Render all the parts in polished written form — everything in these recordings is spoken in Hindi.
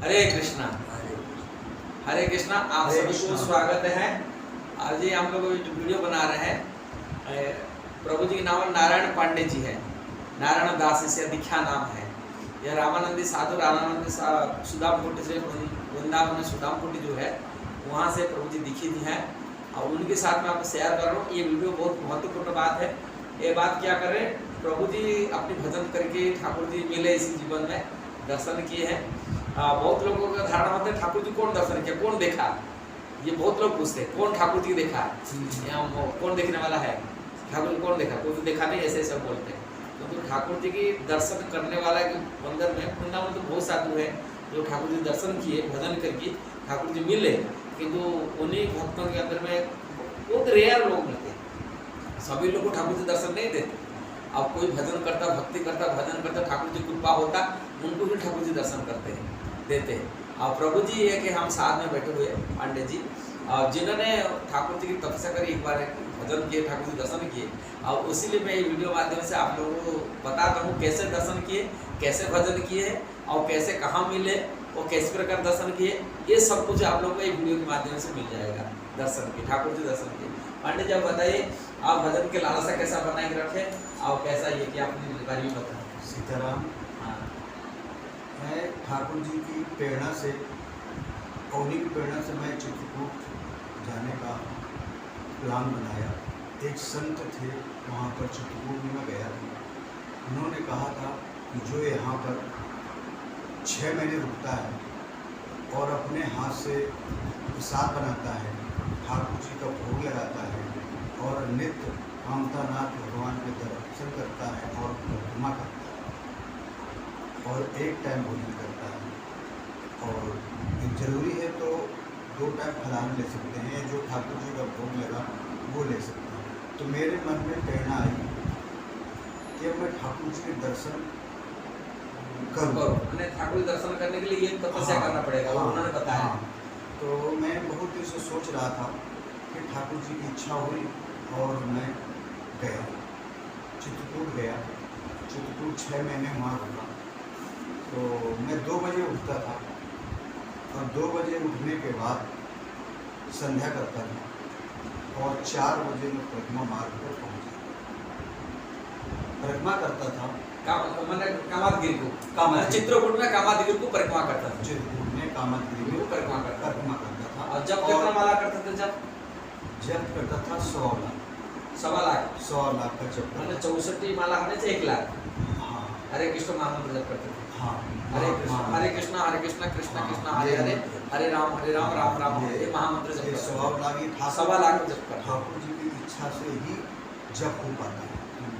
हरे कृष्णा। हरे कृष्णा। आप सभी को स्वागत है। आज ये हम लोग वीडियो बना रहे हैं। प्रभु जी के नाम नारायण पांडे जी है। नारायण दास से दीक्षा नाम है। यह रामानंदी साधु रामानंदी सुदाम कोटी से वृंदावन में सुदाम कोटी जो है वहाँ से प्रभु जी दीक्षित हैं और उनके साथ में आपको शेयर कर रहा हूँ। ये वीडियो बहुत महत्वपूर्ण बात है। ये बात क्या करें, प्रभु जी अपनी भजन करके ठाकुर जी मिले इसी जीवन में, दर्शन किए हैं। बहुत लोगों का धारणा होता है ठाकुर जी कौन दर्शन किया, कौन देखा। ये बहुत लोग पूछते हैं कौन ठाकुर जी देखा, कौन देखने वाला है, ठाकुर जी कौन देखा, कोई तो देखा नहीं, ऐसे सब बोलते हैं। तो ठाकुर जी की दर्शन करने वाला के मंदिर में वृंदावन तो बहुत साधु है जो ठाकुर जी दर्शन किए, भजन करके ठाकुर जी मिले, किंतु उन्हीं भक्तों के अंदर में बहुत रेयर लोग मिलते। सभी लोग को ठाकुर जी दर्शन नहीं देते। अब कोई भजन करता, भक्ति करता, भजन करता, ठाकुर जी कृपा होता, उनको भी ठाकुर जी दर्शन करते हैं, देते हैं। और प्रभु जी है कि हम साथ में बैठे हुए पांडे जी, और जिन्होंने ठाकुर जी की तपस्या करी, एक बार भजन किए, ठाकुर जी दर्शन किए। और उसीलिए मैं ये वीडियो माध्यम से आप लोगों को बताता हूँ कैसे दर्शन किए, कैसे भजन किए और कैसे कहाँ मिले और कैसे प्रकार दर्शन किए। ये सब कुछ आप लोगों को एक वीडियो के माध्यम से मिल जाएगा। दर्शन किए, ठाकुर जी दर्शन किए। पांडे जी आप बताइए, आप भजन के लालसा कैसा बना के रखे और कैसा ये कि आपने बारे में बताया। सीताराम। हाँ, मैं ठाकुर जी की प्रेरणा से और उन्हीं की प्रेरणा से मैं चित्रकूट जाने का प्लान बनाया। एक संत थे वहाँ पर चित्रकूट में मैं गया था। उन्होंने कहा था कि जो यहाँ पर 6 महीने रुकता है और अपने हाथ से प्रसाद बनाता है, ठाकुर जी का भोग लगाता है और नित्य कामतानाथ भगवान के दर्शन करता है और परिक्रमा करता है और एक टाइम भोजन करता है और जरूरी है तो 2 टाइम फलाहार ले सकते हैं। जो ठाकुर जी का भोग लगा वो ले सकते हैं। तो मेरे मन में प्रेरणा आई कि मैं ठाकुर जी के दर्शन करूँ। ठाकुर दर्शन करने के लिए ये तपस्या करना पड़ेगा, वो उन्होंने बताया। तो मैं बहुत दिन से सोच रहा था कि ठाकुर जी की इच्छा हुई और मैं गया, चित्रकूट गया। चित्रकूट 6 महीने वहाँ रुका। तो मैं 2 बजे उठता था और 2 बजे उठने के बाद संध्या करता था और 4 बजे मैं परिक्रमा मार्ग पर पहुँचा। परिक्रमा करता था कामादगिरी को, चित्रकूट में कामादगिरी को परिक्रमा करता था। चित्रकूट में कामादगिरी को परिक्रमा करता था। और जब कितना माला करता था? जब करता था 100 लाख, 1.25 लाख का जब मैंने 64 माला होने से 1 लाख। हाँ, हरे कृष्ण महामंत्र जप करते थे। हाँ, हरे कृष्ण हरे कृष्ण कृष्ण कृष्ण हरे हरे, हरे राम राम राम हरे, ये महामंत्र जप करते थे। 1.25 लाख जप करते। ठाकुर जी की इच्छा से ही जप हो पाता है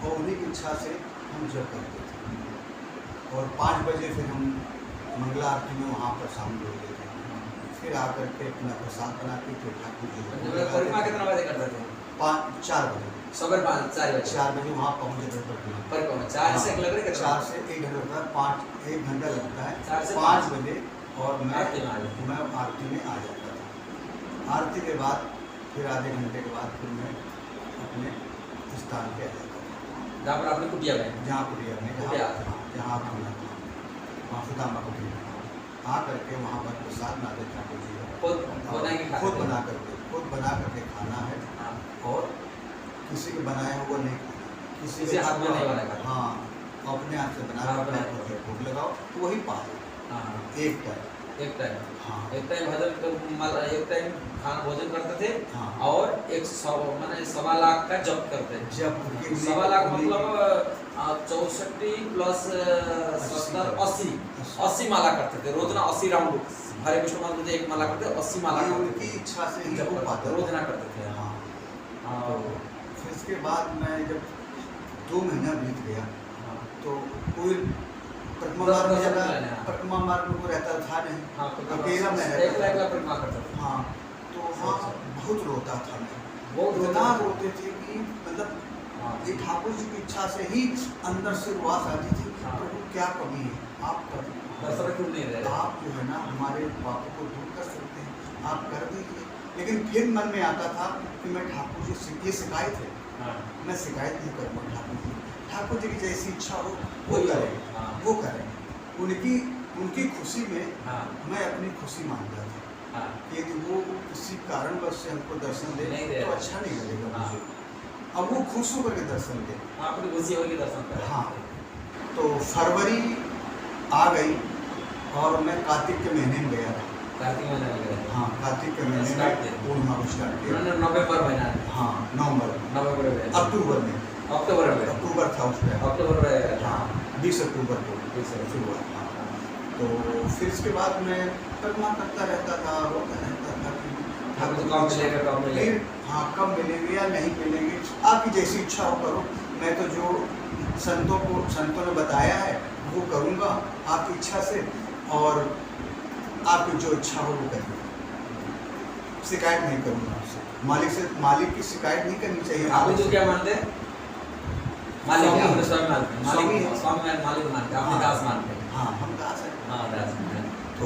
और उन्हीं की इच्छा से हम जप करते थे। और 5 बजे फिर हम मंगला आरती में वहाँ पर शामिल हो गए थे। फिर आकर के अपना प्रसाद बनाते थे। ठाकुर जी परिक्रमा कितना बजे करते थे? 4 बजे, सुबह 4 बजे। 4 बजे वहाँ पहुँच जाते परिक्रमा 4 से लग रही 4 से 1 घंटा लगता है, 1 घंटा लगता है। 4 से 5 बजे और मैं आरती में आ जाता था। आरती के बाद फिर आधे घंटे के बाद फिर मैं अपने स्थान पे आ जाता था, जहाँ पर आपने कुटिया में, जहाँ कुटिया में जहाँ खाना था, वहाँ सुदामा कुटिया में आ करके वहाँ पर प्रसाद बनाते ठाकुर जी खुद बना करके खाना है। और किसी के बनाया हुआ नहीं खाना, किसी के हाथ में नहीं बनाया। हाँ, अपने हाथ से बना कर भोग लगाओ तो वही पाओ। एक टाइम हाँ, एक टाइम खाना भोजन करते थे। हाँ, और 1.25 लाख का जप करते थे। जब 1.25 लाख मतलब 64 प्लस 70 80 माला करते थे रोजना। 80 राउंड हरे कृष्ण मंत्र 1 माला करते, 80 माला उनकी इच्छा से ही जप हो पाता रोजना करते थे। हाँ। फिर इसके बाद मैं जब 2 महीना बीत गया तो कोई परिक्रमा मार्ग में कोई रहता था नहीं। अकेला मैं परिक्रमा करता था। हाँ, तो वहाँ बहुत रोता था मैं, बहुत इतना रोते थे कि मतलब ये ठाकुर जी की इच्छा से ही अंदर से आवाज आती थी, प्रभु क्या कमी है, आप दर्शन क्यों नहीं रहे? आप जो है ना हमारे पापों को दूर कर सकते हैं, आप कर दीजिए। लेकिन फिर मन में आता था कि मैं ठाकुर जी से ये शिकायत है, मैं शिकायत नहीं करूँगा। ठाकुर जी की जैसी इच्छा हो वो करें, वो करें। उनकी उनकी खुशी में हाँ मैं अपनी खुशी मानता था। हाँ यदि वो किसी कारणवश से हमको दर्शन दे नहीं दे तो रहा। अच्छा नहीं लगेगा हाँ। मुझे। अब वो खुश होकर के दर्शन दे। अपनी खुशी होगी दर्शन करें। हाँ, तो फरवरी आ गई और मैं कार्तिक के महीने में गया था। कार्तिक महीने में गए। हाँ, कार्तिक के महीने स्टार्ट में किया। पूर्णिमा को स्टार्ट किया। उन्होंने नवंबर महीना हाँ, नवंबर में अक्टूबर में अक्टूबर में अक्टूबर था उस टाइम। अक्टूबर में हाँ, 20 अक्टूबर को 20 अक्टूबर। शुरुआत। हाँ, तो फिर इसके बाद मैं कर्मा करता रहता था, रोता रहता था कि आपको तो कब मिलेगा कब मिलेगा। फिर हाँ, कब मिलेंगे या नहीं मिलेंगे, आपकी जैसी इच्छा हो करो। मैं तो जो संतों ने बताया है वो करूँगा आपकी इच्छा से, और आपकी जो इच्छा हो वो करिए। शिकायत नहीं करूँगा आपसे, मालिक की शिकायत नहीं करनी चाहिए। आप जो क्या मानते हैं? मालिक स्वामी। अपने स्वामी मानते हैं। स्वामी मालिक है। स्वामी मालिक मानते हैं, अपने हाँ। दास मानते हैं। हाँ, हम दास हैं। हाँ दास मानते हैं। तो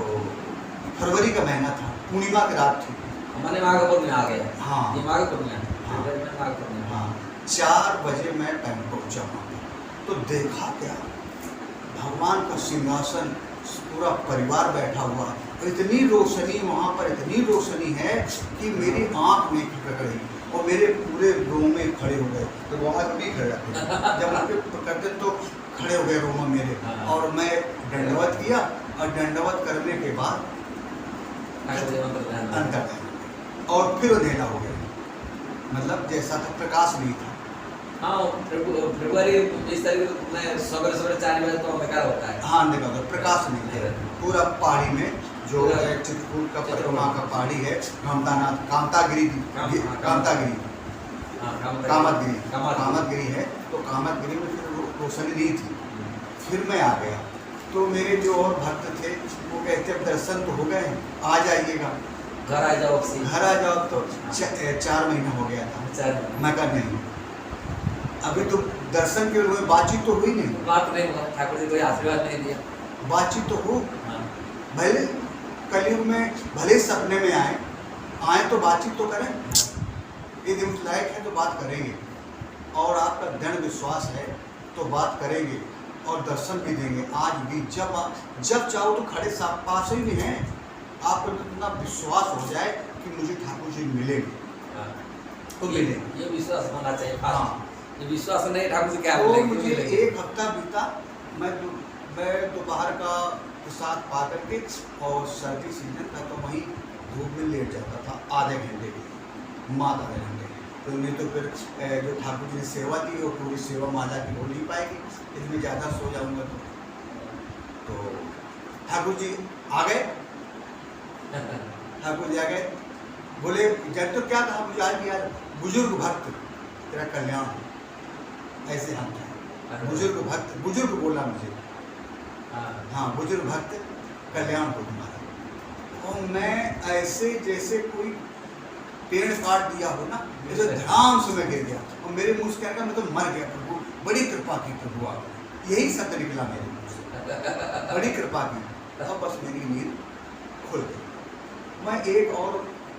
फरवरी का महीना था, पूर्णिमा की रात थी। हमने माघ पूर्णिमा आ गए। हाँ। ये माघ पूर्णिमा है। हाँ। फरवरी में माघ पूर्णिमा। हाँ, 4 बजे मैं टाइम पहुँचा वहाँ पर। तो देखा क्या, भगवान का सिंहासन, पूरा परिवार बैठा हुआ, और इतनी रोशनी वहाँ पर, इतनी रोशनी है कि मेरी आँख नहीं खटक रही, और मेरे पूरे रोमे खड़े हो गए। तो वहाँ भी खड़े रहते, जब उनके करते तो खड़े हो गए रोमा मेरे। और मैं दंडवत किया, और दंडवत करने के बाद ठाकुर जी मंत्र ध्यान। अंतर, और फिर अंधेरा हो गया। मतलब जैसा था, प्रकाश नहीं था। हाँ, फरवरी 20 तारीख को मैं सवेरे 4 बजे तो अंधकार होता है। हाँ, अंधेरा हो गया, प्रकाश नहीं था। पूरा पहाड़ी में जो पूरा है चित्रकूट का परिक्रमा का पहाड़ी है, कामतागिरी कामतागिरी हाँ, कामतगिरी है। तो कामतगिरी में फिर रोशनी नहीं थी। फिर मैं आ गया, तो मेरे जो और भक्त थे वो कहते अब दर्शन तो हो गए, आ जाइएगा, घर आ जाओ वापसी। घर आ जाओ। तो 4 महीना हो गया था। 4 महीने। मैं कहा नहीं, अभी तो दर्शन के लिए बातचीत तो हुई नहीं। बात नहीं हुआ, ठाकुर जी कोई आशीर्वाद नहीं दिया। बातचीत तो हो, हाँ। भले कलयुग में भले सपने में आए तो बातचीत तो करें। यदि उस लायक है तो बात करेंगे, और आपका दृढ़ विश्वास है तो बात करेंगे, और दर्शन भी देंगे। आज भी जब चाहो तो खड़े साथ पास ही में हैं, आपको इतना विश्वास हो जाए कि मुझे ठाकुर जी मिलेंगे हाँ। तो मिलेंगे। ये विश्वास होना चाहिए। हाँ, ये विश्वास नहीं, ठाकुर जी क्या तो बोलेंगे, मुझे मिलेंगे। 1 हफ्ता बीता। मैं दोपहर का प्रसाद पा करके, और सर्दी सीजन था तो वहीं धूप में लेट जाता था आधे घंटे के लिए, मात्र आधे घंटे। तो नहीं तो फिर जो ठाकुर जी ने सेवा दी वो पूरी सेवा माला की हो नहीं पाएगी, इसमें ज़्यादा सो जाऊंगा तो ठाकुर जी आ गए। ठाकुर जी आ गए, बोले जब तो क्या कहा मुझे आज यार, बुजुर्ग भक्त तेरा कल्याण हो। ऐसे हम थे, बुजुर्ग भक्त, बुजुर्ग बोला मुझे। हाँ, बुजुर्ग भक्त कल्याण हो तुम्हारा। और मैं ऐसे जैसे कोई पेड़ काट दिया हो ना, जैसे धाम से मैं गिर गया, और मेरे मुँह से क्या मैं तो मर गया। प्रभु बड़ी कृपा की, प्रभु आप, यही शब्द निकला मेरे मुँह से, बड़ी कृपा की। अब बस मेरी नींद खुल गई। मैं एक और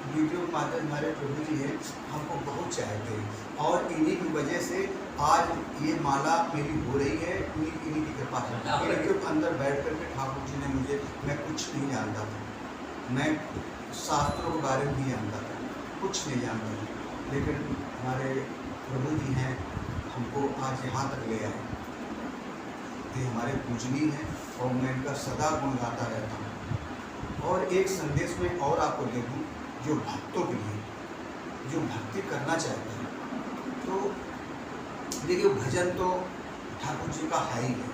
वीडियो के माध्यम, हमारे प्रभु जी हैं, हमको बहुत चाहते हैं, और इन्हीं की वजह से आज ये माला मेरी हो रही है, इन्हीं की कृपा से। इनके अंदर बैठ कर के ठाकुर जी ने मुझे, मैं कुछ नहीं जानता था, मैं शास्त्रों के बारे में नहीं जानता था, कुछ नहीं जानता था, लेकिन हमारे प्रभु जी हैं, हमको आज यहाँ तक ले आए। ये हमारे पूजनीय हैं, और मैं इनका सदा गुण गाता रहता हूँ। और एक संदेश में और आपको दे दूँ, जो भक्तों के लिए, जो भक्ति करना चाहते हैं, तो देखिए भजन तो ठाकुर जी का है ही है।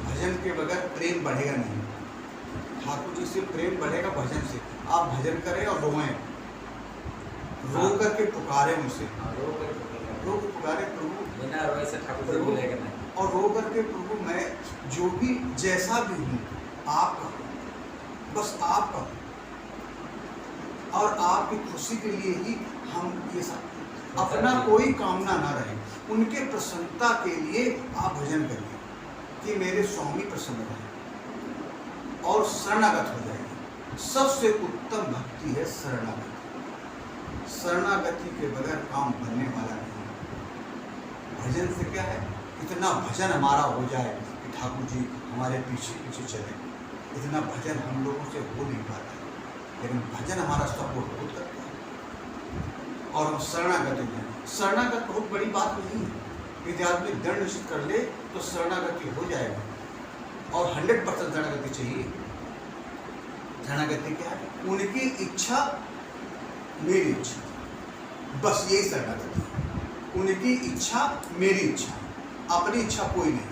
भजन के बगैर प्रेम बढ़ेगा नहीं। ठाकुर जी से प्रेम बढ़ेगा भजन से। आप भजन करें और रोएं, रो करके पुकारे उनसे, रो के पुकारे प्रभु, बिना रोए से ठाकुर जी मिलेगा नहीं। और रो करके प्रभु मैं जो भी जैसा भी हूँ आपका, बस आपका, और आपकी खुशी के लिए ही हम ये सब, अपना कोई कामना ना रहे, उनके प्रसन्नता के लिए आप भजन करिए कि मेरे स्वामी प्रसन्न रहे और शरणागत हो जाएंगे। सबसे उत्तम भक्ति है शरणागति। शरणागति के बगैर काम बनने वाला नहीं। भजन से क्या है, इतना भजन हमारा हो जाए कि ठाकुर जी हमारे पीछे पीछे चले, इतना भजन हम लोगों से हो नहीं पाता है, लेकिन भजन हमारा सपोर्ट बहुत करता है। और हम शरणागति हैं। शरणागत बहुत बड़ी बात नहीं है। यदि आदमी दृढ़ निश्चित कर ले तो शरणागति हो जाएगा। और 100% शरणागति चाहिए। शरणागति क्या है? उनकी इच्छा मेरी इच्छा, बस यही शरणागति है। उनकी इच्छा मेरी इच्छा, अपनी इच्छा कोई नहीं।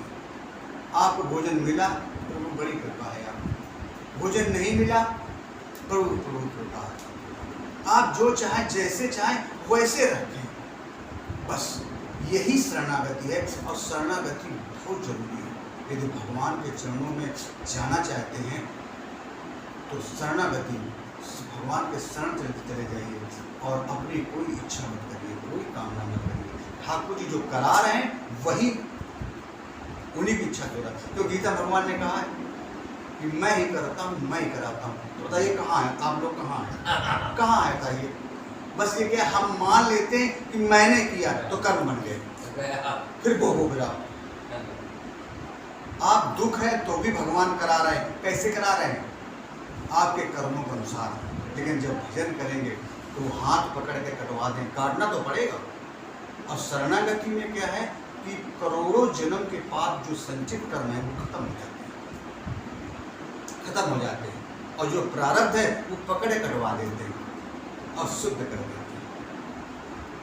आपको भोजन मिला, प्रभु बड़ी कृपा है। आपको भोजन नहीं मिला, प्रभु कृपा है। आप जो चाहें, जैसे चाहें वैसे रखें, बस यही शरणागति है। और शरणागति बहुत जरूरी है। यदि भगवान के चरणों में जाना चाहते हैं तो शरणागति, भगवान के शरण चले जाइए और अपनी कोई इच्छा मत करिए, कोई कामना मत करिए। ठाकुर जी जो करा रहे हैं वही उन्हीं की इच्छा हो रहा है। तो गीता भगवान ने कहा है कि मैं ही करता हूँ, मैं ही कराता हूँ। तो बताइए कहाँ है आप लोग? कहाँ है? कहाँ है? बताइए। बस ये क्या हम मान लेते हैं कि मैंने किया तो कर्म बन गए, फिर भोगो। फिर आप दुख है तो भी भगवान करा रहे हैं। कैसे करा रहे हैं? आपके कर्मों के अनुसार। लेकिन जब भजन करेंगे तो हाथ पकड़ के कटवा दें, काटना तो पड़ेगा। और शरणागति में क्या है कि करोड़ों जन्म के पाप जो संचित कर्म है वो खत्म हो जाते हैं, खत्म हो जाते हैं। और जो प्रारब्ध है वो पकड़े कटवा देते हैं और शुद्ध कर देते हैं।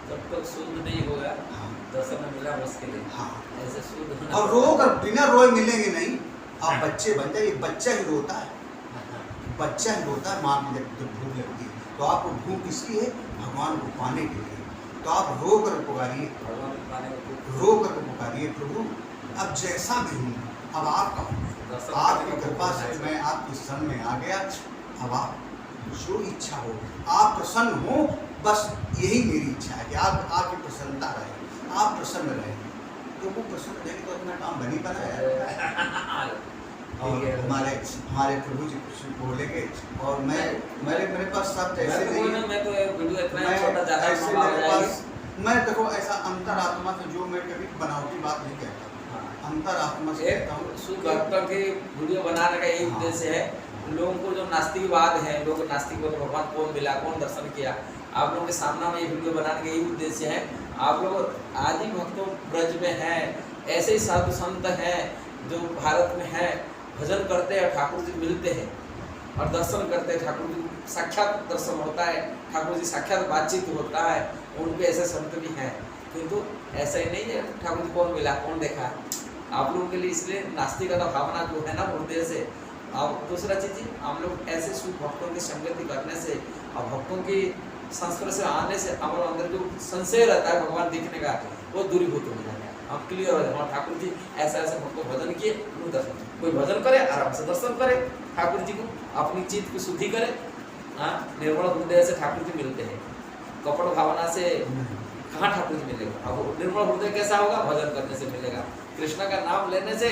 जब तक शुद्ध नहीं होगा, हाँ, दर्शन में मिला मुश्किल है। हाँ, ऐसे शुद्ध होना। और रो कर बिना रोए मिलेंगे नहीं। आप बच्चे बन जाइए, बच्चा ही रोता है, बच्चा ही रोता है माँ की जब भूख लगती है। तो आपको भूख किसकी है? भगवान को पाने के लिए। तो आप रो कर पुकारिए, रो कर पुकारिए, प्रभु अब जैसा भी हूँ, अब आपका हूँ, आपकी कृपा से मैं आपकी शरण में आ गया। अब आप जो इच्छा हो, आप प्रसन्न हो, बस यही मेरी इच्छा है कि आप आपकी प्रसन्नता रहे, आप प्रसन्न रहे। तो वो प्रसन्न रहेंगे तो अपना काम बनी बनाया। और हमारे प्रभु जी कुछ बोलेंगे। और मेरे पास शब्द ऐसे नहीं है। मैं तो वीडियो इतना छोटा ज्यादा ऐसे मेरे पास, मैं देखो ऐसा अंतरात्मा से जो मैं कभी बनावटी बात नहीं कहता, अंतरात्मा से कहता हूँ। भक्तों के वीडियो बनाने का यही उद्देश्य है। लोगों को जो नास्तिकवाद है, लोग नास्तिक बोलते भगवान कौन मिला, कौन दर्शन किया, आप लोगों के सामने में ये वीडियो बनाने का यही उद्देश्य है। आप लोग आदि भक्तों ब्रज में हैं, ऐसे ही साधु संत हैं जो भारत में हैं, भजन करते हैं, ठाकुर जी मिलते हैं और दर्शन करते हैं। ठाकुर जी साक्षात दर्शन होता है, ठाकुर जी साक्षात बातचीत होता है। उनके ऐसे संत भी हैं, किंतु ऐसा ही नहीं है ठाकुर जी कौन मिला, कौन देखा। आप लोगों के लिए इसलिए नास्तिकता भावना जो है ना हृदय से। और दूसरा चीज़, हम लोग ऐसे शुद्ध भक्तों की संगति करने से और भक्तों की संस्पर्श से आने से हमारे अंदर जो संशय रहता है भगवान दिखने का, वो दूरीभूत हो जाता है। हम क्लियर हो जाए ठाकुर जी ऐसा ऐसा भक्तों भजन किए, दर्शन कोई भजन करे, आराम से दर्शन करे ठाकुर जी को, अपनी चित्त की शुद्धि करे। हाँ, निर्मल हृदय से ठाकुर जी मिलते हैं। कपट भावना से कहाँ ठाकुर जी मिलेगा? अब निर्मल हृदय कैसा होगा? भजन करने से मिलेगा। कृष्ण का नाम लेने से,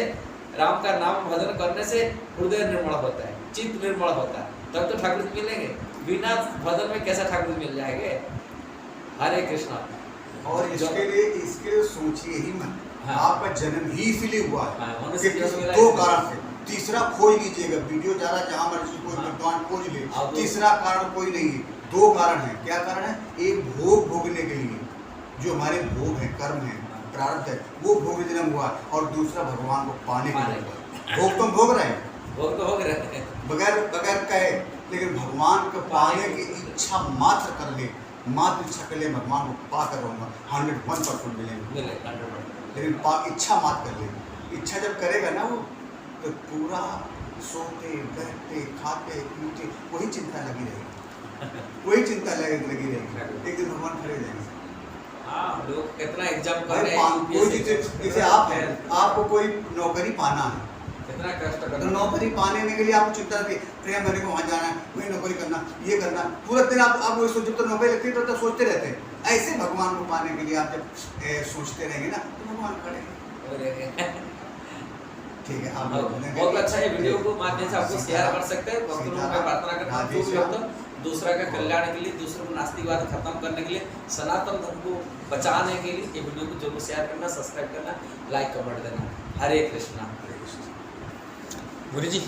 राम का नाम भजन करने से हृदय निर्मल होता है, चित्त निर्मल होता है, तब तो ठाकुर जी मिलेंगे। बिना भजन में कैसा ठाकुर जी मिल जाएंगे? हरे कृष्णा। और इसके लिए सोचिए ही मत। हाँ, आपका जन्म ही इसलिए हुआ है। हाँ, दो कारण से। तीसरा खोज लीजिएगा, वीडियो जा रहा जहाँ मर्जी कोई विद्वान खोज ले। तीसरा कारण कोई नहीं है, दो कारण है। क्या कारण है? एक भोग भोगने के लिए, जो हमारे भोग है, कर्म है, प्रारब्ध है, वो भोग जन्म हुआ। और दूसरा भगवान को पाने के लिए। भोग तो भोग रहे हैं, भोग तो भोग रहे हैं बगैर कहे, लेकिन भगवान को पाने की इच्छा मात्र कर ले, मात्र इच्छा कर ले, भगवान को पा कर रहूँगा, 101% मिलेंगे। लेकिन इच्छा मात्र कर ले। इच्छा जब करेगा ना वो, तो पूरा सोते बैठते खाते पीते वही चिंता लगी रहेगी, वही चिंता लगी रहेगी। एक दिन भगवान खड़े जाएंगे। हाँ, लोग कितना एग्जाम कर रहे हैं। जैसे आप हैं, आपको कोई नौकरी पाना है, कितना कष्ट करना। तो नौकरी पाने के लिए आपको चिंता रहती है, प्रिया मेरे को वहाँ जाना है, वही नौकरी करना, ये करना। पूरा दिन आप वही सोचते, तो नौकरी लगती है तो सोचते रहते हैं। ऐसे भगवान को पाने के लिए आप जब सोचते रहेंगे ना, तो भगवान खड़े। ठीक है, आप बहुत अच्छा है। वीडियो को माध्यम से आपको शेयर कर सकते हैं। भक्तों को मैं प्रार्थना करता हूँ दूसरा का कल्याण के लिए, दूसरे को नास्तिकवाद खत्म करने के लिए, सनातन धर्म को बचाने के लिए ये वीडियो को जरूर शेयर करना, सब्सक्राइब करना, लाइक कमेंट देना। हरे कृष्णा। गुरु जी।